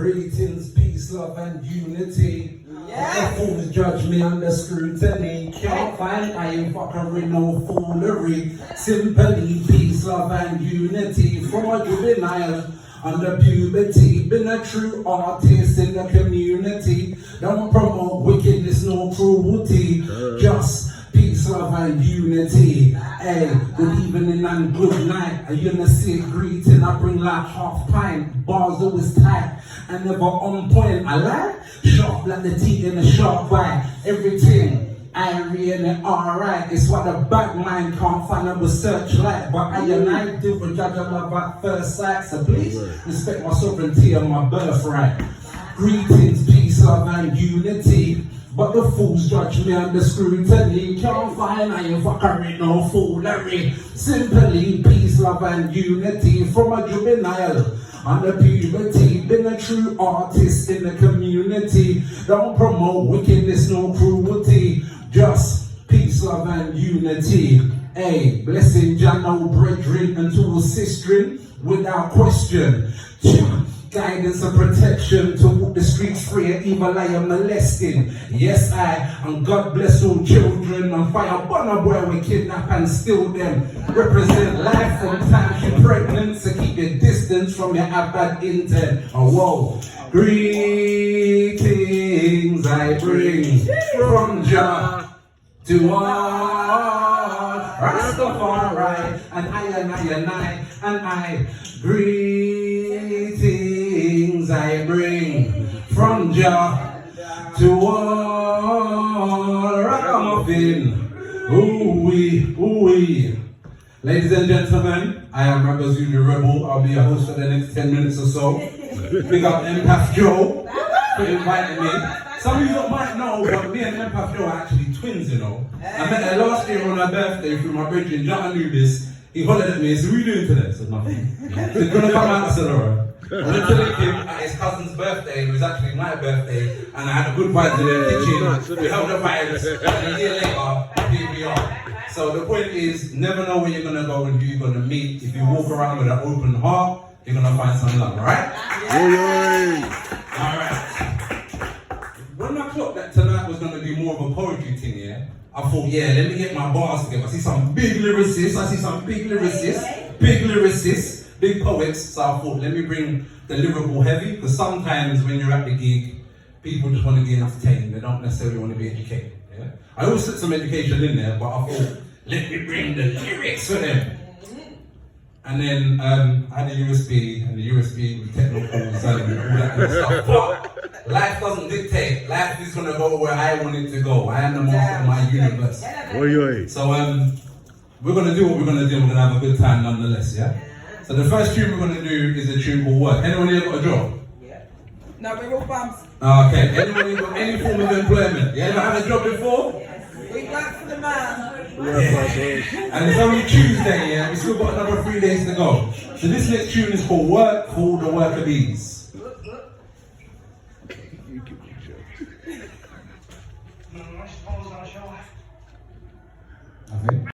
Greetings, peace, love, and unity. Yes. The fools judge me under scrutiny. Can't find I ain't fuckery, no foolery. Simply peace, love, and unity. From a juvenile under puberty, been a true artist in the community. Don't promote wickedness, no cruelty. Just peace, love, and unity. Hey, good evening and good night. A unity greeting, I bring like half pint. Bars always tight and never on point. I like sharp like the teeth in a sharp bite. Everything irie and it alright. It's what the back mind can't find on the searchlight. But I and I do for judge of love at first sight. So please respect my sovereignty and my birthright. Greetings, peace, love, and unity. But the fools judge me under scrutiny. Can't find I ain't fuckery, no foolery. Simply peace, love, and unity. From a juvenile under puberty, been a true artist in the community. Don't promote wickedness, no cruelty. Just peace, love, and unity. Hey, blessing Jah, no brethren and to sistren without question. Guidance and protection to walk the streets free of evil I am molesting. Yes, and God bless all children and fire burner boy we kidnap and steal them. Represent life from time you're pregnant, so keep your distance from your bad intent. Oh whoa. Greetings I bring from Jah to all Rastafari, and I greetings I bring from Jah to all Ragamuffin. Ooh-wee. Ladies and gentlemen, I am Rebel Zulu Rebel. I'll be your host for the next 10 minutes or so. Big up Empath Joe for inviting me. Some of you might know, but me and Empath Joe are actually twins, you know. I met her last year on her birthday through my bridge in John knew this. He hollered at me and said, "What are you doing today?" I said, "Nothing." He said, "You're gonna come out?" I said, "Alright." I went to lick him at his cousin's birthday. It was actually my birthday, and I had a good vibe in the kitchen. We held the vibes, and a year later, here we are. So the point is, never know where you're gonna go and who you're gonna meet. If you walk around with an open heart, you're gonna find some love, alright? Alright. When I clocked that tonight was gonna be more of a poetry thing, yeah? I thought, yeah, let me get my bars together. I see some big lyricists, big poets. So I thought, let me bring the lyrical heavy, because sometimes when you're at the gig, people just want to be entertained. They don't necessarily want to be educated. Yeah? I always put some education in there, but I thought, let me bring the lyrics for them. And then I had a USB, and the USB with techno calls and all that kind of stuff. But life doesn't dictate. Life is gonna go where I want it to go. I am the master of my universe. So we're gonna do what we're gonna do. We're gonna have a good time nonetheless, yeah? So the first tune we're gonna do is a tune called Work. Anyone here got a job? Yeah. No, we're all bums. Okay. Anyone here got any form of employment? You ever had a job before? Yes. We work for the man. Yeah. And it's only Tuesday, yeah? We still got another 3 days to go. So this next tune is called Work for the Worker Bees. I think.